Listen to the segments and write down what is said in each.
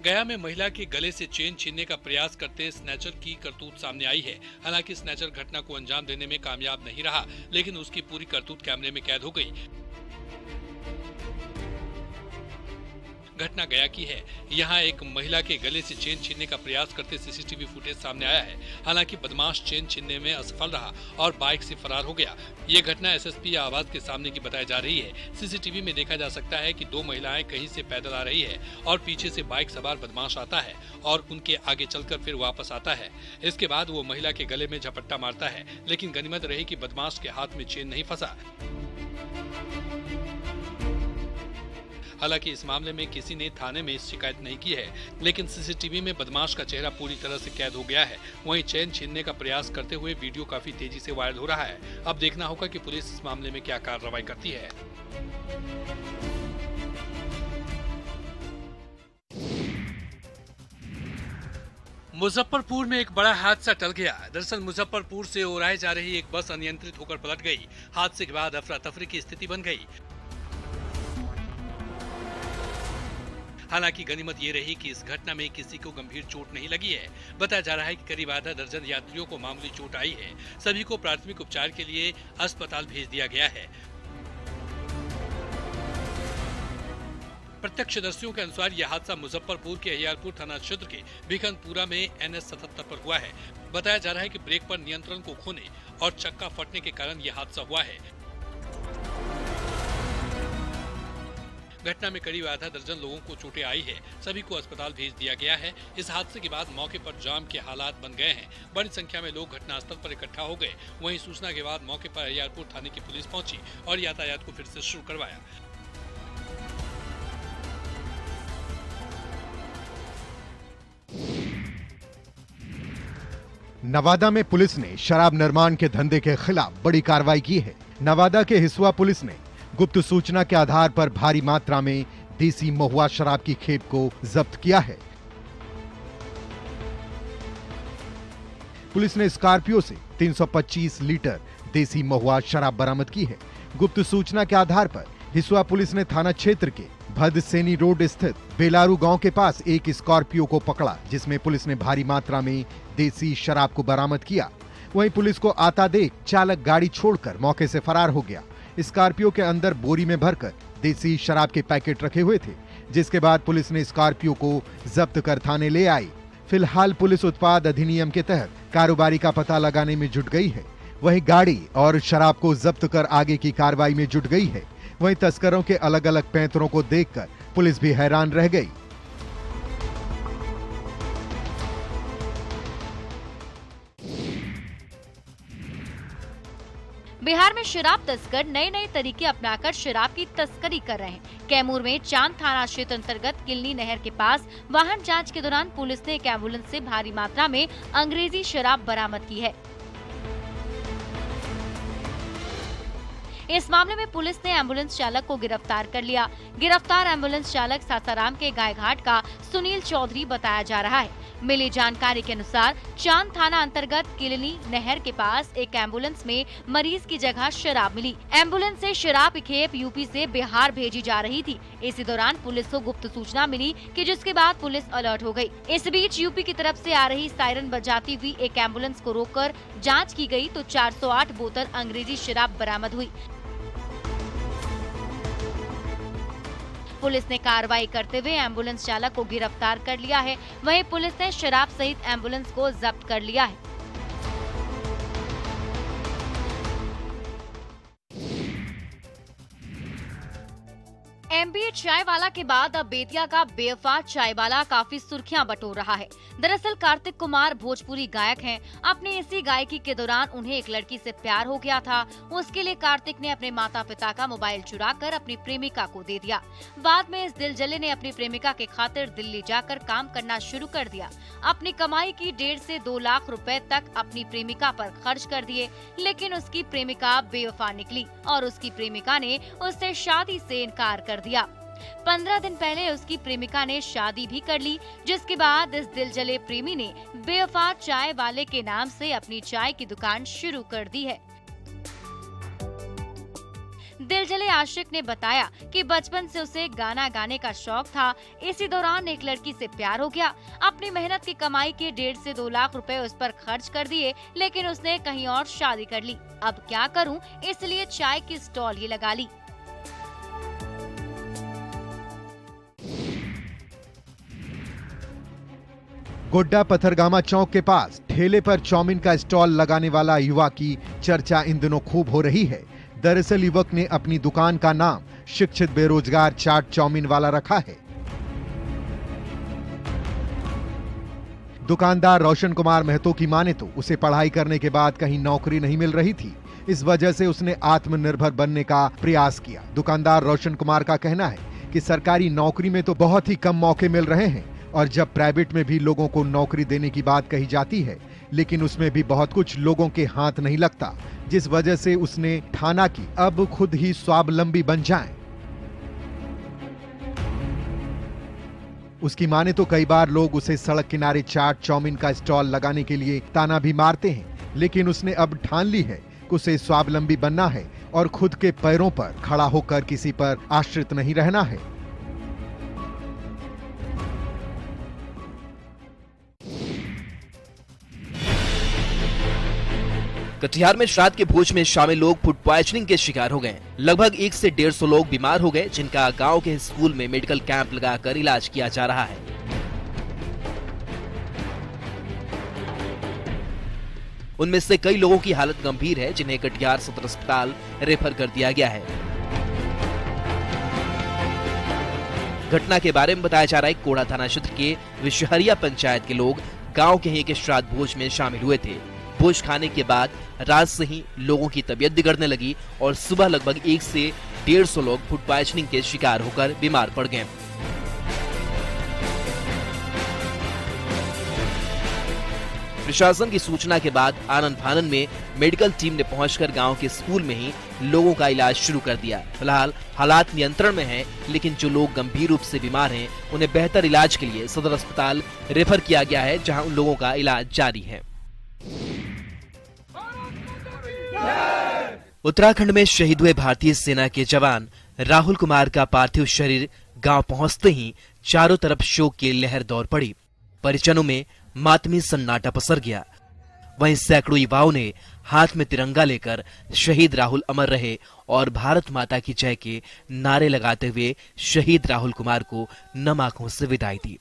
गया में महिला के गले से चेन छीनने का प्रयास करते स्नैचर की करतूत सामने आई है। हालांकि स्नैचर घटना को अंजाम देने में कामयाब नहीं रहा, लेकिन उसकी पूरी करतूत कैमरे में कैद हो गई। घटना गया की है। यहाँ एक महिला के गले से चेन छीनने का प्रयास करते सीसीटीवी फुटेज सामने आया है। हालांकि बदमाश चेन छीनने में असफल रहा और बाइक से फरार हो गया। ये घटना एसएसपी आवाज के सामने की बताई जा रही है। सीसीटीवी में देखा जा सकता है कि दो महिलाएं कहीं से पैदल आ रही है और पीछे से बाइक सवार बदमाश आता है और उनके आगे चलकर फिर वापस आता है। इसके बाद वो महिला के गले में झपट्टा मारता है, लेकिन गनीमत रही कि बदमाश के हाथ में चेन नहीं फंसा। हालांकि इस मामले में किसी ने थाने में शिकायत नहीं की है, लेकिन सीसीटीवी में बदमाश का चेहरा पूरी तरह से कैद हो गया है। वहीं चेन छीनने का प्रयास करते हुए वीडियो काफी तेजी से वायरल हो रहा है। अब देखना होगा कि पुलिस इस मामले में क्या कार्रवाई करती है। मुजफ्फरपुर में एक बड़ा हादसा टल गया। दरअसल मुजफ्फरपुर से ओराए जा रही एक बस अनियंत्रित होकर पलट गई। हादसे के बाद अफरा तफरी की स्थिति बन गई। हालांकि गनीमत ये रही कि इस घटना में किसी को गंभीर चोट नहीं लगी है। बताया जा रहा है कि करीब आधा दर्जन यात्रियों को मामूली चोट आई है। सभी को प्राथमिक उपचार के लिए अस्पताल भेज दिया गया है। प्रत्यक्षदर्शियों के अनुसार यह हादसा मुजफ्फरपुर के अहियारपुर थाना क्षेत्र के भिखनपुरा में NH 77 पर हुआ है। बताया जा रहा है कि ब्रेक पर नियंत्रण को खोने और चक्का फटने के कारण यह हादसा हुआ है। घटना में करीब आधा दर्जन लोगों को चोटें आई है। सभी को अस्पताल भेज दिया गया है। इस हादसे के बाद मौके पर जाम के हालात बन गए हैं। बड़ी संख्या में लोग घटनास्थल पर इकट्ठा हो गए। वहीं सूचना के बाद मौके पर अहियारपुर थाने की पुलिस पहुंची और यातायात को फिर से शुरू करवाया। नवादा में पुलिस ने शराब निर्माण के धंधे के खिलाफ बड़ी कार्रवाई की है। नवादा के हिसुआ पुलिस ने गुप्त सूचना के आधार पर भारी मात्रा में देसी महुआ शराब की खेप को जब्त किया है। पुलिस ने स्कॉर्पियो से 325 लीटर देसी महुआ शराब बरामद की है। गुप्त सूचना के आधार पर हिसुआ पुलिस ने थाना क्षेत्र के भदसेनी रोड स्थित बेलारू गांव के पास एक स्कॉर्पियो को पकड़ा, जिसमें पुलिस ने भारी मात्रा में देसी शराब को बरामद किया। वहीं पुलिस को आता देख चालक गाड़ी छोड़कर मौके से फरार हो गया। स्कॉर्पियो के अंदर बोरी में भरकर देसी शराब के पैकेट रखे हुए थे, जिसके बाद पुलिस ने स्कॉर्पियो को जब्त कर थाने ले आई। फिलहाल पुलिस उत्पाद अधिनियम के तहत कारोबारी का पता लगाने में जुट गई है। वहीं गाड़ी और शराब को जब्त कर आगे की कार्रवाई में जुट गई है। वहीं तस्करों के अलग अलग पैंतरों को देखकर पुलिस भी हैरान रह गई। बिहार में शराब तस्कर नए नए तरीके अपनाकर शराब की तस्करी कर रहे हैं। कैमूर में चांद थाना क्षेत्र अंतर्गत किलनी नहर के पास वाहन जांच के दौरान पुलिस ने एक एम्बुलेंस से भारी मात्रा में अंग्रेजी शराब बरामद की है। इस मामले में पुलिस ने एम्बुलेंस चालक को गिरफ्तार कर लिया। गिरफ्तार एम्बुलेंस चालक सासाराम के गायघाट का सुनील चौधरी बताया जा रहा है। मिली जानकारी के अनुसार चांद थाना अंतर्गत किलनी नहर के पास एक एम्बुलेंस में मरीज की जगह शराब मिली। एम्बुलेंस से शराब की खेप यूपी से बिहार भेजी जा रही थी। इसी दौरान पुलिस को गुप्त सूचना मिली कि जिसके बाद पुलिस अलर्ट हो गई। इस बीच यूपी की तरफ से आ रही सायरन बजाती हुई एक एम्बुलेंस को रोककर जाँच की गयी तो 408 बोतल अंग्रेजी शराब बरामद हुई। पुलिस ने कार्रवाई करते हुए एम्बुलेंस चालक को गिरफ्तार कर लिया है। वहीं पुलिस ने शराब सहित एम्बुलेंस को जब्त कर लिया है। MBA चाय वाला के बाद अब बेतिया का बेवफा चाय वाला काफी सुर्खियां बटोर रहा है। दरअसल कार्तिक कुमार भोजपुरी गायक हैं। अपनी इसी गायकी के दौरान उन्हें एक लड़की से प्यार हो गया था। उसके लिए कार्तिक ने अपने माता पिता का मोबाइल चुराकर अपनी प्रेमिका को दे दिया। बाद में इस दिलजले ने अपनी प्रेमिका के खातिर दिल्ली जाकर काम करना शुरू कर दिया। अपनी कमाई की 1.5 से 2 लाख रुपए तक अपनी प्रेमिका पर खर्च कर दिए, लेकिन उसकी प्रेमिका बेवफा निकली और उसकी प्रेमिका ने उससे शादी से इनकार कर दिया। 15 दिन पहले उसकी प्रेमिका ने शादी भी कर ली, जिसके बाद इस दिलजले प्रेमी ने बेवफा चाय वाले के नाम से अपनी चाय की दुकान शुरू कर दी है। दिलजले आशिक ने बताया कि बचपन से उसे गाना गाने का शौक था। इसी दौरान एक लड़की से प्यार हो गया। अपनी मेहनत की कमाई के 1.5 से 2 लाख रुपए उस पर खर्च कर दिए, लेकिन उसने कहीं और शादी कर ली। अब क्या करूं, इसलिए चाय की स्टॉल ही लगा ली। गोड्डा पथरगामा चौक के पास ठेले पर चाउमीन का स्टॉल लगाने वाला युवा की चर्चा इन दिनों खूब हो रही है। दरअसल युवक ने अपनी दुकान का नाम शिक्षित बेरोजगार चाट चाउमीन वाला रखा है। दुकानदार रोशन कुमार महतो की माने तो उसे पढ़ाई करने के बाद कहीं नौकरी नहीं मिल रही थी। इस वजह से उसने आत्मनिर्भर बनने का प्रयास किया। दुकानदार रोशन कुमार का कहना है कि सरकारी नौकरी में तो बहुत ही कम मौके मिल रहे हैं और जब प्राइवेट में भी लोगों को नौकरी देने की बात कही जाती है, लेकिन उसमें भी बहुत कुछ लोगों के हाथ नहीं लगता, जिस वजह से उसने ठाना कि अब खुद ही स्वावलंबी बन जाएं। उसकी माने तो कई बार लोग उसे सड़क किनारे चाट चाउमीन का स्टॉल लगाने के लिए ताना भी मारते हैं, लेकिन उसने अब ठान ली है कि उसे स्वावलंबी बनना है और खुद के पैरों पर खड़ा होकर किसी पर आश्रित नहीं रहना है। कटिहार में श्राद्ध के भोज में शामिल लोग फूड पॉइजनिंग के शिकार हो गए। लगभग 1 से 150 लोग बीमार हो गए, जिनका गांव के स्कूल में मेडिकल कैंप लगाकर इलाज किया जा रहा है। उनमें से कई लोगों की हालत गंभीर है, जिन्हें कटिहार सदर अस्पताल रेफर कर दिया गया है। घटना के बारे में बताया जा रहा है, कोड़ा थाना क्षेत्र के विशहरिया पंचायत के लोग गांव के ही एक श्राद्ध भोज में शामिल हुए थे। भोज खाने के बाद रात से ही लोगों की तबीयत बिगड़ने लगी और सुबह लगभग 1 से 150 लोग फूड पॉइजनिंग के शिकार होकर बीमार पड़ गए। प्रशासन की सूचना के बाद आनन फानन में मेडिकल टीम ने पहुंचकर गांव के स्कूल में ही लोगों का इलाज शुरू कर दिया। फिलहाल हालात नियंत्रण में हैं, लेकिन जो लोग गंभीर रूप से बीमार हैं, उन्हें बेहतर इलाज के लिए सदर अस्पताल रेफर किया गया है, जहां उन लोगों का इलाज जारी है। उत्तराखंड में शहीद हुए भारतीय सेना के जवान राहुल कुमार का पार्थिव शरीर गांव पहुंचते ही चारों तरफ शोक की लहर दौड़ पड़ी। परिजनों में मातमी सन्नाटा पसर गया। वहीं सैकड़ों युवाओं ने हाथ में तिरंगा लेकर शहीद राहुल अमर रहे और भारत माता की जय के नारे लगाते हुए शहीद राहुल कुमार को नम आंखों से विदाई दी।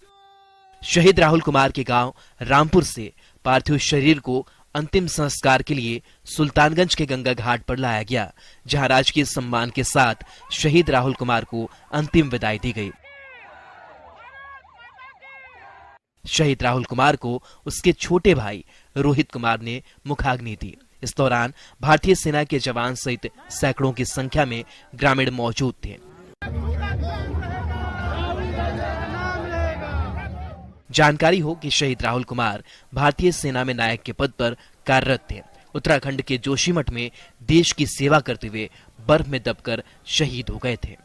शहीद राहुल कुमार के गांव रामपुर से पार्थिव शरीर को अंतिम संस्कार के लिए सुल्तानगंज के गंगा घाट पर लाया गया, जहां राजकीय सम्मान के साथ शहीद राहुल कुमार को अंतिम विदाई दी गई। शहीद राहुल कुमार को उसके छोटे भाई रोहित कुमार ने मुखाग्नि दी। इस दौरान भारतीय सेना के जवान सहित सैकड़ों की संख्या में ग्रामीण मौजूद थे। जानकारी हो कि शहीद राहुल कुमार भारतीय सेना में नायक के पद पर कार्यरत थे। उत्तराखंड के जोशीमठ में देश की सेवा करते हुए बर्फ में दबकर शहीद हो गए थे।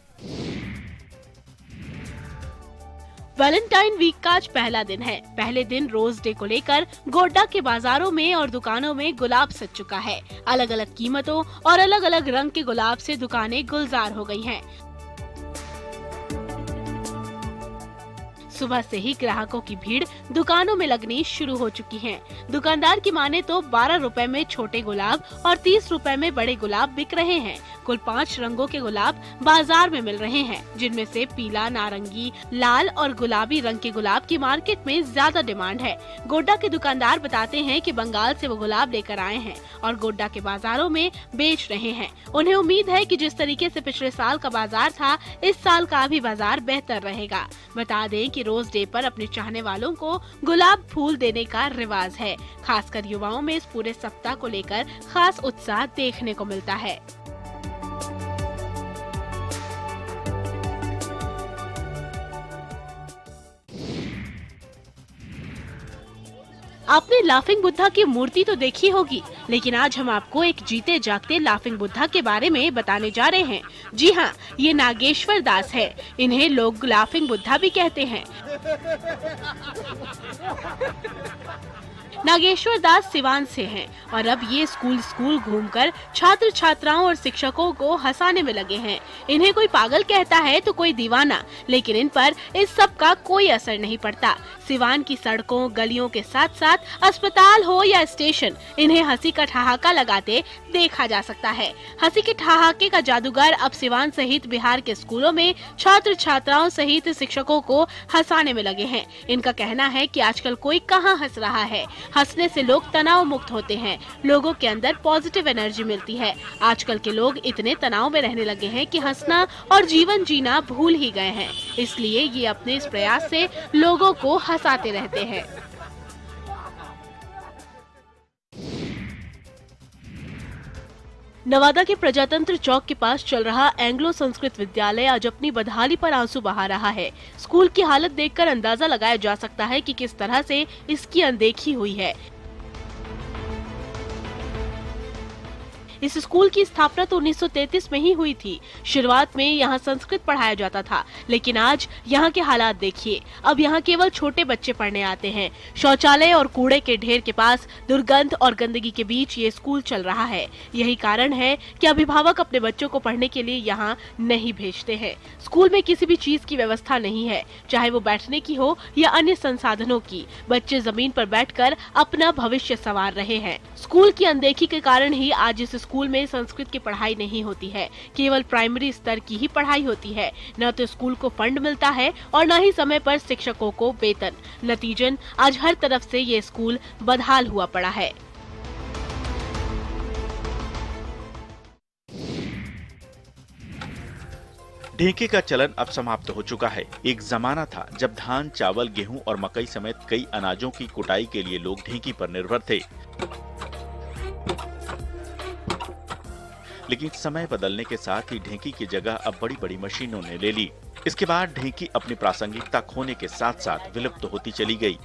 वैलेंटाइन वीक का आज पहला दिन है। पहले दिन रोज डे को लेकर गोड्डा के बाजारों में और दुकानों में गुलाब सज चुका है। अलग अलग कीमतों और अलग अलग रंग के गुलाब से दुकानें गुलजार हो गई हैं। सुबह से ही ग्राहकों की भीड़ दुकानों में लगनी शुरू हो चुकी है। दुकानदार की माने तो 12 रुपए में छोटे गुलाब और 30 रुपए में बड़े गुलाब बिक रहे हैं। कुल 5 रंगों के गुलाब बाजार में मिल रहे हैं, जिनमें से पीला, नारंगी, लाल और गुलाबी रंग के गुलाब की मार्केट में ज्यादा डिमांड है। गोड्डा के दुकानदार बताते हैं कि बंगाल से वो गुलाब लेकर आए हैं और गोड्डा के बाजारों में बेच रहे हैं। उन्हें उम्मीद है कि जिस तरीके से पिछले साल का बाजार था, इस साल का भी बाजार बेहतर रहेगा। बता दें कि रोज डे पर अपने चाहने वालों को गुलाब फूल देने का रिवाज है। खासकर युवाओं में इस पूरे सप्ताह को लेकर खास उत्साह देखने को मिलता है। आपने लाफिंग बुद्धा की मूर्ति तो देखी होगी, लेकिन आज हम आपको एक जीते जागते लाफिंग बुद्धा के बारे में बताने जा रहे हैं। जी हाँ, ये नागेश्वर दास है। इन्हें लोग लाफिंग बुद्धा भी कहते हैं। नागेश्वर दास सिवान से हैं और अब ये स्कूल घूमकर छात्र छात्राओं और शिक्षकों को हंसाने में लगे हैं। इन्हें कोई पागल कहता है तो कोई दीवाना, लेकिन इन पर इस सब का कोई असर नहीं पड़ता। सिवान की सड़कों गलियों के साथ साथ अस्पताल हो या स्टेशन, इन्हें हंसी का ठहाका लगाते देखा जा सकता है। हंसी के ठहाके का जादूगर अब सिवान सहित बिहार के स्कूलों में छात्र छात्राओं सहित शिक्षकों को हंसाने में लगे हैं। इनका कहना है कि आजकल कोई कहाँ हंस रहा है, हंसने से लोग तनाव मुक्त होते हैं, लोगों के अंदर पॉजिटिव एनर्जी मिलती है। आजकल के लोग इतने तनाव में रहने लगे हैं कि हंसना और जीवन जीना भूल ही गए हैं। इसलिए ये अपने इस प्रयास से लोगों को हंसाते रहते हैं। नवादा के प्रजातंत्र चौक के पास चल रहा एंग्लो संस्कृत विद्यालय आज अपनी बदहाली पर आंसू बहा रहा है। स्कूल की हालत देखकर अंदाजा लगाया जा सकता है कि किस तरह से इसकी अनदेखी हुई है। इस स्कूल की स्थापना तो 1933 में ही हुई थी। शुरुआत में यहाँ संस्कृत पढ़ाया जाता था, लेकिन आज यहाँ के हालात देखिए। अब यहाँ केवल छोटे बच्चे पढ़ने आते हैं। शौचालय और कूड़े के ढेर के पास दुर्गंध और गंदगी के बीच ये स्कूल चल रहा है। यही कारण है कि अभिभावक अपने बच्चों को पढ़ने के लिए यहाँ नहीं भेजते हैं। स्कूल में किसी भी चीज की व्यवस्था नहीं है, चाहे वो बैठने की हो या अन्य संसाधनों की। बच्चे जमीन पर बैठकर अपना भविष्य संवार रहे हैं। स्कूल की अनदेखी के कारण ही आज इस स्कूल में संस्कृत की पढ़ाई नहीं होती है, केवल प्राइमरी स्तर की ही पढ़ाई होती है। न तो स्कूल को फंड मिलता है और न ही समय पर शिक्षकों को वेतन। नतीजन आज हर तरफ से ये स्कूल बदहाल हुआ पड़ा है। ढेंकी का चलन अब समाप्त हो चुका है। एक जमाना था जब धान, चावल, गेहूं और मकई समेत कई अनाजों की कुटाई के लिए लोग ढेंकी पर निर्भर थे। लेकिन समय बदलने के साथ ही ढेंकी की जगह अब बड़ी बड़ी मशीनों ने ले ली। इसके बाद ढेंकी अपनी प्रासंगिकता खोने के साथ साथ विलुप्त होती चली गई।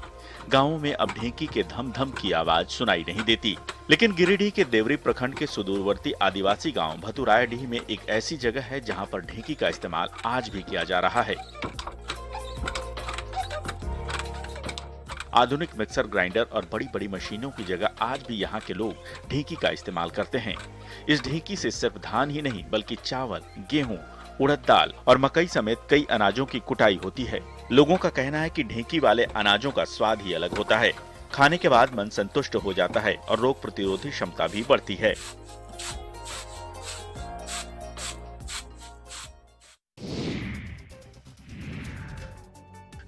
गांवों में अब ढेंकी के धम धम की आवाज सुनाई नहीं देती। लेकिन गिरिडीह के देवरी प्रखंड के सुदूरवर्ती आदिवासी गांव भतुरायडीह में एक ऐसी जगह है जहां पर ढेंकी का इस्तेमाल आज भी किया जा रहा है। आधुनिक मिक्सर ग्राइंडर और बड़ी बड़ी मशीनों की जगह आज भी यहाँ के लोग ढेंकी का इस्तेमाल करते हैं। इस ढेंकी से सिर्फ धान ही नहीं बल्कि चावल, गेहूं, उड़द दाल और मकई समेत कई अनाजों की कुटाई होती है। लोगों का कहना है कि ढेंकी वाले अनाजों का स्वाद ही अलग होता है। खाने के बाद मन संतुष्ट हो जाता है और रोग प्रतिरोधी क्षमता भी बढ़ती है।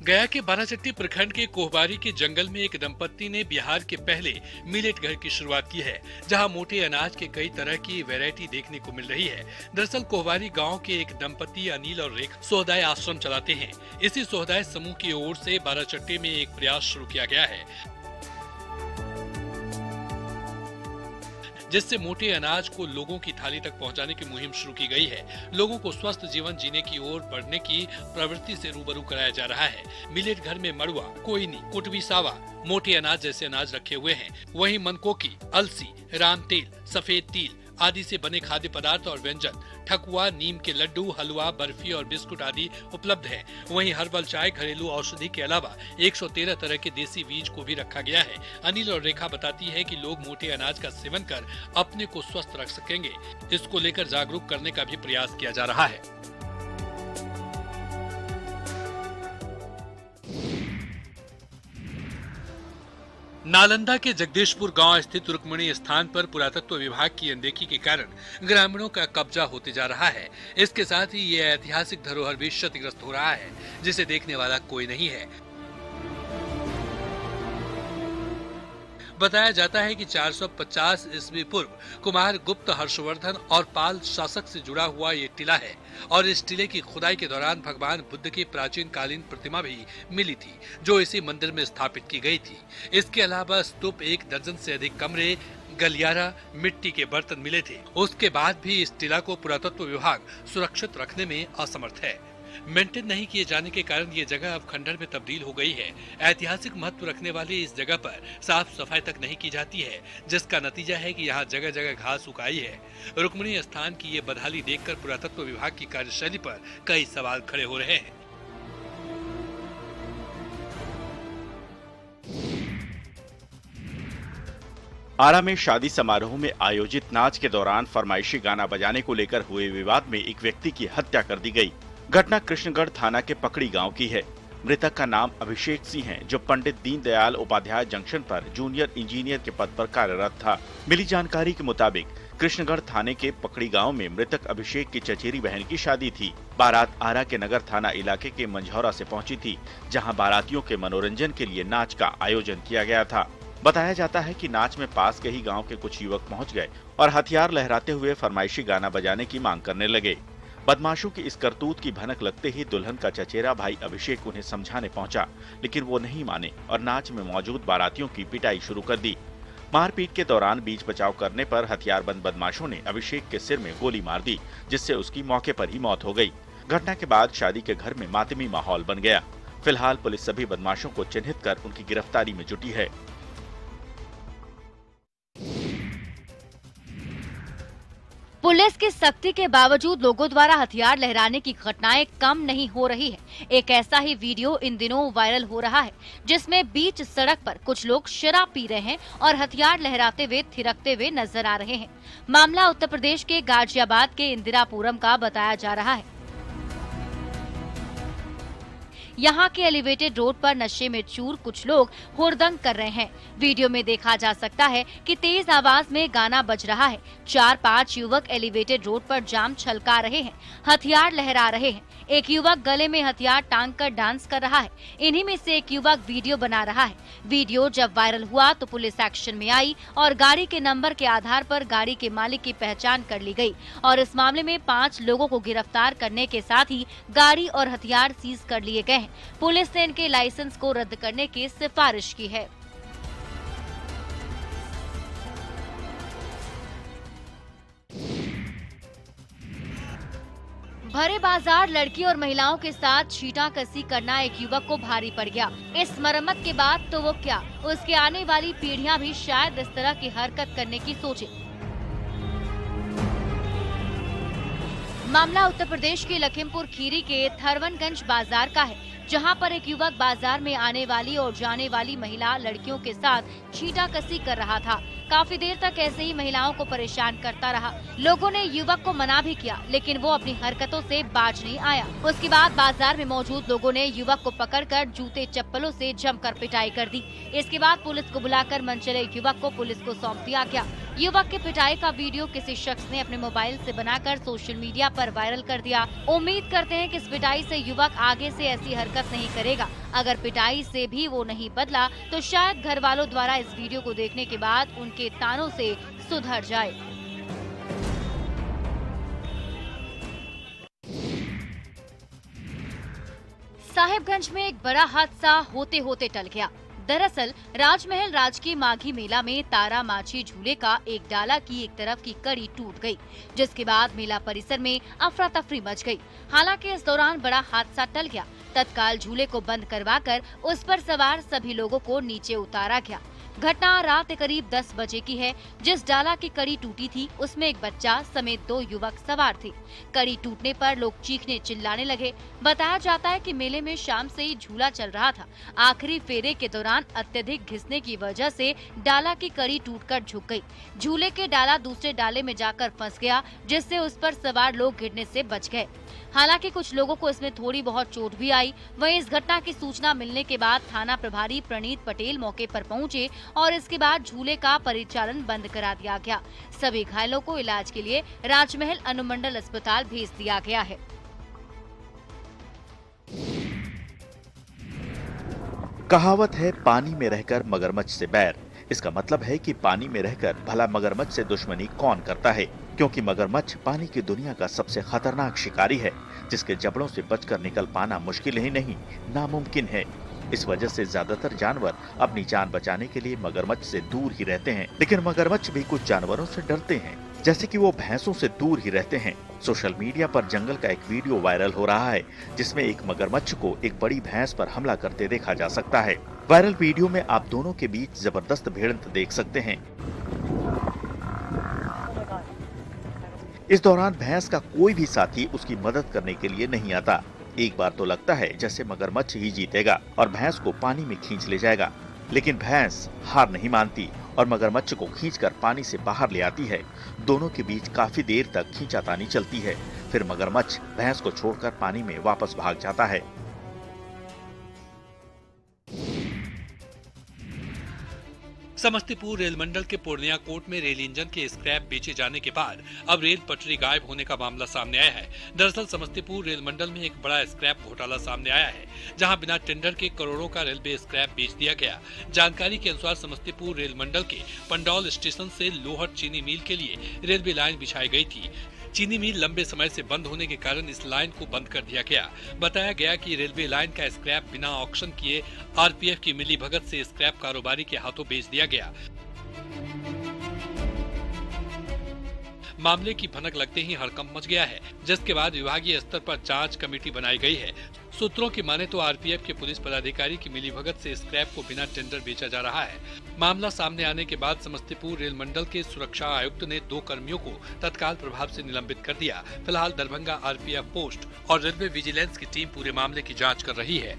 गया के बाराचट्टी प्रखंड के कोहबारी के जंगल में एक दंपत्ति ने बिहार के पहले मिलेट घर की शुरुआत की है, जहां मोटे अनाज के कई तरह की वैरायटी देखने को मिल रही है। दरअसल कोहबारी गांव के एक दंपत्ति अनिल और रेखा सोहदाय आश्रम चलाते हैं। इसी सोहदाय समूह की ओर से बाराचट्टी में एक प्रयास शुरू किया गया है, जिससे मोटे अनाज को लोगों की थाली तक पहुंचाने की मुहिम शुरू की गई है। लोगों को स्वस्थ जीवन जीने की ओर बढ़ने की प्रवृत्ति से रूबरू कराया जा रहा है। मिलेट घर में मड़ुआ, कोयनी, कुटवी सावा, मोटे अनाज जैसे अनाज रखे हुए हैं। वहीं मनकोकी, अलसी, राम तेल, सफेद तिल आदि से बने खाद्य पदार्थ और व्यंजन, ठकुआ, नीम के लड्डू, हलवा, बर्फी और बिस्कुट आदि उपलब्ध है। वहीं हर्बल चाय, घरेलू औषधि के अलावा 113 तरह के देसी बीज को भी रखा गया है। अनिल और रेखा बताती है कि लोग मोटे अनाज का सेवन कर अपने को स्वस्थ रख सकेंगे। इसको लेकर जागरूक करने का भी प्रयास किया जा रहा है। नालंदा के जगदीशपुर गांव स्थित रुक्मिणी स्थान पर पुरातत्व विभाग की अनदेखी के कारण ग्रामीणों का कब्जा होते जा रहा है। इसके साथ ही ये ऐतिहासिक धरोहर भी क्षतिग्रस्त हो रहा है, जिसे देखने वाला कोई नहीं है। बताया जाता है कि 450 ईस्वी पूर्व कुमार गुप्त, हर्षवर्धन और पाल शासक से जुड़ा हुआ ये टिला है और इस टिले की खुदाई के दौरान भगवान बुद्ध की प्राचीन कालीन प्रतिमा भी मिली थी, जो इसी मंदिर में स्थापित की गई थी। इसके अलावा स्तूप, 1 दर्जन से अधिक कमरे, गलियारा, मिट्टी के बर्तन मिले थे। उसके बाद भी इस टिला को पुरातत्व विभाग सुरक्षित रखने में असमर्थ है। मेंटेन नहीं किए जाने के कारण ये जगह अब खंडहर में तब्दील हो गई है। ऐतिहासिक महत्व रखने वाली इस जगह पर साफ सफाई तक नहीं की जाती है, जिसका नतीजा है कि यहाँ जगह जगह घास उगाई है। रुक्मिणी स्थान की ये बदहाली देखकर पुरातत्व विभाग की कार्यशैली पर कई सवाल खड़े हो रहे हैं। आरा में शादी समारोह में आयोजित नाच के दौरान फरमाइशी गाना बजाने को लेकर हुए विवाद में एक व्यक्ति की हत्या कर दी गई। घटना कृष्णगढ़ थाना के पकड़ी गांव की है। मृतक का नाम अभिषेक सिंह है, जो पंडित दीनदयाल उपाध्याय जंक्शन पर जूनियर इंजीनियर के पद पर कार्यरत था। मिली जानकारी के मुताबिक कृष्णगढ़ थाने के पकड़ी गांव में मृतक अभिषेक की चचेरी बहन की शादी थी। बारात आरा के नगर थाना इलाके के मंझौरा से पहुंची थी, जहां बारातियों के मनोरंजन के लिए नाच का आयोजन किया गया था। बताया जाता है कि नाच में पास के ही गांव के कुछ युवक पहुंच गए और हथियार लहराते हुए फरमाइशी गाना बजाने की मांग करने लगे। बदमाशों की इस करतूत की भनक लगते ही दुल्हन का चचेरा भाई अभिषेक उन्हें समझाने पहुंचा, लेकिन वो नहीं माने और नाच में मौजूद बारातियों की पिटाई शुरू कर दी। मारपीट के दौरान बीच बचाव करने पर हथियारबंद बदमाशों ने अभिषेक के सिर में गोली मार दी, जिससे उसकी मौके पर ही मौत हो गई। घटना के बाद शादी के घर में मातमी माहौल बन गया। फिलहाल पुलिस सभी बदमाशों को चिन्हित कर उनकी गिरफ्तारी में जुटी है। पुलिस की सख्ती के बावजूद लोगों द्वारा हथियार लहराने की घटनाएं कम नहीं हो रही है। एक ऐसा ही वीडियो इन दिनों वायरल हो रहा है, जिसमें बीच सड़क पर कुछ लोग शराब पी रहे हैं और हथियार लहराते हुए थिरकते हुए नजर आ रहे हैं। मामला उत्तर प्रदेश के गाजियाबाद के इंदिरापुरम का बताया जा रहा है। यहाँ के एलिवेटेड रोड पर नशे में चूर कुछ लोग हुड़दंग कर रहे हैं। वीडियो में देखा जा सकता है कि तेज आवाज में गाना बज रहा है। 4-5 युवक एलिवेटेड रोड पर जाम छलका रहे हैं, हथियार लहरा रहे हैं। एक युवक गले में हथियार टांग कर डांस कर रहा है। इन्हीं में से एक युवक वीडियो बना रहा है। वीडियो जब वायरल हुआ तो पुलिस एक्शन में आई और गाड़ी के नंबर के आधार पर गाड़ी के मालिक की पहचान कर ली गई और इस मामले में 5 लोगों को गिरफ्तार करने के साथ ही गाड़ी और हथियार सीज कर लिए गए हैं। पुलिस ने इनके लाइसेंस को रद्द करने की सिफारिश की है। भरे बाजार लड़की और महिलाओं के साथ छींटाकसी करना एक युवक को भारी पड़ गया। इस मरम्मत के बाद तो वो क्या, उसके आने वाली पीढ़ियां भी शायद इस तरह की हरकत करने की सोचे। मामला उत्तर प्रदेश के लखीमपुर खीरी के थरवनगंज बाजार का है, जहां पर एक युवक बाजार में आने वाली और जाने वाली महिला लड़कियों के साथ छींटाकसी कर रहा था। काफी देर तक ऐसे ही महिलाओं को परेशान करता रहा। लोगों ने युवक को मना भी किया, लेकिन वो अपनी हरकतों से बाज नहीं आया। उसके बाद बाजार में मौजूद लोगों ने युवक को पकड़कर जूते चप्पलों से जमकर पिटाई कर दी। इसके बाद पुलिस को बुलाकर मनचले युवक को पुलिस को सौंप दिया गया। युवक के पिटाई का वीडियो किसी शख्स ने अपने मोबाइल से बनाकर सोशल मीडिया पर वायरल कर दिया। उम्मीद करते हैं कि इस पिटाई से युवक आगे से ऐसी हरकत नहीं करेगा। अगर पिटाई से भी वो नहीं बदला तो शायद घर वालों द्वारा इस वीडियो को देखने के बाद उनके तानों से सुधर जाए। साहिबगंज में एक बड़ा हादसा होते होते टल गया। दरअसल राजमहल राजकीय माघी मेला में तारा माछी झूले का एक डाला की एक तरफ की कड़ी टूट गई, जिसके बाद मेला परिसर में अफरा तफरी मच गई। हालांकि इस दौरान बड़ा हादसा टल गया। तत्काल झूले को बंद करवाकर उस पर सवार सभी लोगों को नीचे उतारा गया। घटना रात करीब 10 बजे की है। जिस डाला की कड़ी टूटी थी उसमें एक बच्चा समेत 2 युवक सवार थे। कड़ी टूटने पर लोग चीखने चिल्लाने लगे। बताया जाता है कि मेले में शाम से ही झूला चल रहा था। आखिरी फेरे के दौरान अत्यधिक घिसने की वजह से डाला की कड़ी टूटकर झुक गई। झूले के डाला दूसरे डाले में जाकर फंस गया, जिससे उस पर सवार लोग गिरने से बच गए। हालांकि कुछ लोगों को इसमें थोड़ी बहुत चोट भी आई। वहीं इस घटना की सूचना मिलने के बाद थाना प्रभारी प्रणीत पटेल मौके पर पहुंचे और इसके बाद झूले का परिचालन बंद करा दिया गया। सभी घायलों को इलाज के लिए राजमहल अनुमंडल अस्पताल भेज दिया गया है। कहावत है, पानी में रहकर मगरमच्छ से बैर। इसका मतलब है कि पानी में रहकर भला मगरमच्छ से दुश्मनी कौन करता है, क्योंकि मगरमच्छ पानी की दुनिया का सबसे खतरनाक शिकारी है, जिसके जबड़ों से बचकर निकल पाना मुश्किल ही नहीं, नामुमकिन है। इस वजह से ज्यादातर जानवर अपनी जान बचाने के लिए मगरमच्छ से दूर ही रहते हैं। लेकिन मगरमच्छ भी कुछ जानवरों से डरते हैं, जैसे कि वो भैंसों से दूर ही रहते हैं। सोशल मीडिया पर जंगल का एक वीडियो वायरल हो रहा है, जिसमें एक मगरमच्छ को एक बड़ी भैंस पर हमला करते देखा जा सकता है। वायरल वीडियो में आप दोनों के बीच जबरदस्त भिड़ंत देख सकते हैं। इस दौरान भैंस का कोई भी साथी उसकी मदद करने के लिए नहीं आता। एक बार तो लगता है जैसे मगरमच्छ ही जीतेगा और भैंस को पानी में खींच ले जाएगा, लेकिन भैंस हार नहीं मानती और मगरमच्छ को खींचकर पानी से बाहर ले आती है। दोनों के बीच काफी देर तक खींचातानी चलती है। फिर मगरमच्छ भैंस को छोड़कर पानी में वापस भाग जाता है। समस्तीपुर रेल मंडल के पूर्णिया कोर्ट में रेल इंजन के स्क्रैप बेचे जाने के बाद अब रेल पटरी गायब होने का मामला सामने आया है। दरअसल समस्तीपुर रेल मंडल में एक बड़ा स्क्रैप घोटाला सामने आया है, जहां बिना टेंडर के करोड़ों का रेलवे स्क्रैप बेच दिया गया। जानकारी के अनुसार समस्तीपुर रेल मंडल के पंडौल स्टेशन से लोहट चीनी मिल के लिए रेलवे लाइन बिछाई गई थी। चीनी मिल लंबे समय से बंद होने के कारण इस लाइन को बंद कर दिया गया। बताया गया कि रेलवे लाइन का स्क्रैप बिना ऑक्शन किए आरपीएफ की मिलीभगत से स्क्रैप कारोबारी के हाथों बेच दिया गया। मामले की भनक लगते ही हड़कंप मच गया है, जिसके बाद विभागीय स्तर पर जांच कमेटी बनाई गई है। सूत्रों की माने तो आरपीएफ के पुलिस पदाधिकारी की मिलीभगत से स्क्रैप को बिना टेंडर बेचा जा रहा है। मामला सामने आने के बाद समस्तीपुर रेल मंडल के सुरक्षा आयुक्त ने 2 कर्मियों को तत्काल प्रभाव से निलंबित कर दिया। फिलहाल दरभंगा आरपीएफ पोस्ट और रेलवे विजिलेंस की टीम पूरे मामले की जाँच कर रही है।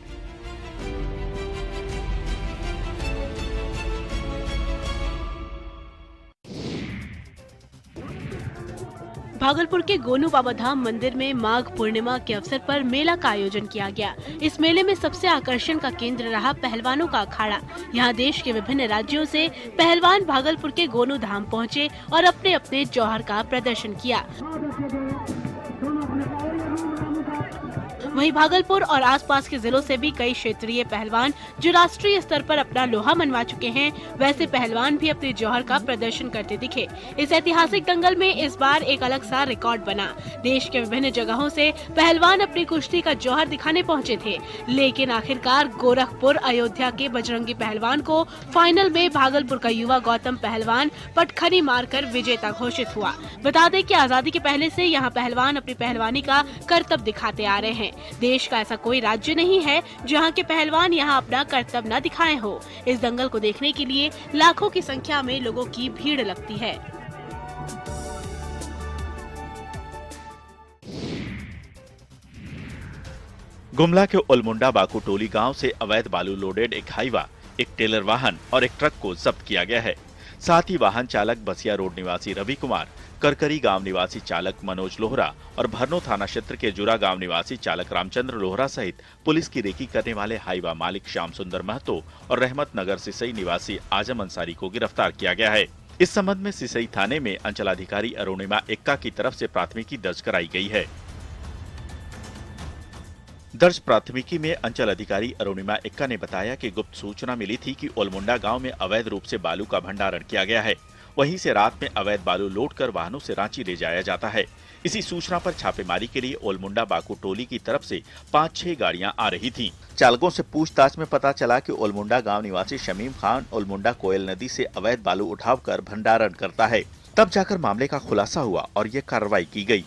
भागलपुर के गोनू बाबा धाम मंदिर में माघ पूर्णिमा के अवसर पर मेला का आयोजन किया गया। इस मेले में सबसे आकर्षण का केंद्र रहा पहलवानों का अखाड़ा। यहाँ देश के विभिन्न राज्यों से पहलवान भागलपुर के गोनू धाम पहुँचे और अपने अपने जौहर का प्रदर्शन किया। वहीं भागलपुर और आसपास के जिलों से भी कई क्षेत्रीय पहलवान जो राष्ट्रीय स्तर पर अपना लोहा मनवा चुके हैं, वैसे पहलवान भी अपने जौहर का प्रदर्शन करते दिखे। इस ऐतिहासिक दंगल में इस बार एक अलग सा रिकॉर्ड बना। देश के विभिन्न जगहों से पहलवान अपनी कुश्ती का जौहर दिखाने पहुंचे थे, लेकिन आखिरकार गोरखपुर अयोध्या के बजरंगी पहलवान को फाइनल में भागलपुर का युवा गौतम पहलवान पटखनी मारकर विजेता घोषित हुआ। बता दें कि आजादी के पहले से यहाँ पहलवान अपनी पहलवानी का करतब दिखाते आ रहे हैं। देश का ऐसा कोई राज्य नहीं है जहां के पहलवान यहां अपना करतब न दिखाए हो। इस दंगल को देखने के लिए लाखों की संख्या में लोगों की भीड़ लगती है। गुमला के उलमुंडा बाकुटोली गांव से अवैध बालू लोडेड एक हाईवा, एक टेलर वाहन और एक ट्रक को जब्त किया गया है। साथ ही वाहन चालक बसिया रोड निवासी रवि कुमार, करकरी गांव निवासी चालक मनोज लोहरा और भरनो थाना क्षेत्र के जुरा गांव निवासी चालक रामचंद्र लोहरा सहित पुलिस की रेकी करने वाले हाईवा मालिक श्याम सुंदर महतो और रहमत नगर सिसई निवासी आजम अंसारी को गिरफ्तार किया गया है। इस संबंध में सिसई थाने में अंचलाधिकारी अरुणिमा एक्का की तरफ से प्राथमिकी दर्ज कराई गई है। दर्ज प्राथमिकी में अंचल अधिकारी अरुणिमा एक्का ने बताया कि गुप्त सूचना मिली थी कि ओलमुंडा गांव में अवैध रूप से बालू का भंडारण किया गया है। वहीं से रात में अवैध बालू लोड कर वाहनों से रांची ले जाया जाता है। इसी सूचना पर छापेमारी के लिए ओलमुंडा बाकुटोली की तरफ से 5-6 गाड़ियां आ रही थीं। चालकों से पूछताछ में पता चला कि ओलमुंडा गांव निवासी शमीम खान ओलमुंडा कोयल नदी से अवैध बालू उठाकर भंडारण करता है। तब जाकर मामले का खुलासा हुआ और ये कार्रवाई की गई।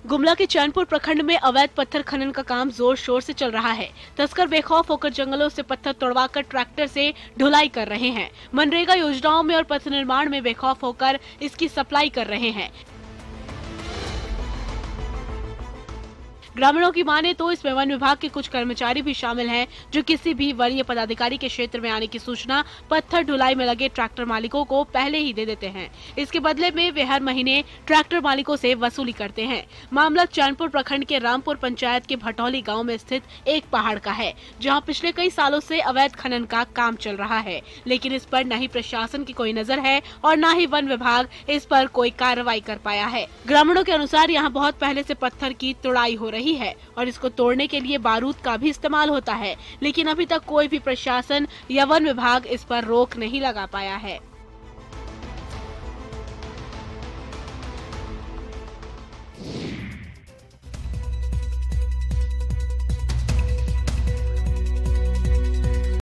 गुमला के चैनपुर प्रखंड में अवैध पत्थर खनन का काम जोर शोर से चल रहा है। तस्कर बेखौफ होकर जंगलों से पत्थर तोड़वाकर ट्रैक्टर से ढुलाई कर रहे हैं। मनरेगा योजनाओं में और पथ निर्माण में बेखौफ होकर इसकी सप्लाई कर रहे हैं। ग्रामीणों की माने तो इसमें वन विभाग के कुछ कर्मचारी भी शामिल हैं, जो किसी भी वरीय पदाधिकारी के क्षेत्र में आने की सूचना पत्थर ढुलाई में लगे ट्रैक्टर मालिकों को पहले ही दे देते हैं। इसके बदले में वे हर महीने ट्रैक्टर मालिकों से वसूली करते हैं। मामला चैनपुर प्रखंड के रामपुर पंचायत के भटौली गाँव में स्थित एक पहाड़ का है, जहाँ पिछले कई सालों से अवैध खनन का काम चल रहा है, लेकिन इस पर न ही प्रशासन की कोई नजर है और न ही वन विभाग इस पर कोई कार्रवाई कर पाया है। ग्रामीणों के अनुसार यहाँ बहुत पहले से पत्थर की तुड़ाई हो रही है और इसको तोड़ने के लिए बारूद का भी इस्तेमाल होता है, लेकिन अभी तक कोई भी प्रशासन या वन विभाग इस पर रोक नहीं लगा पाया है।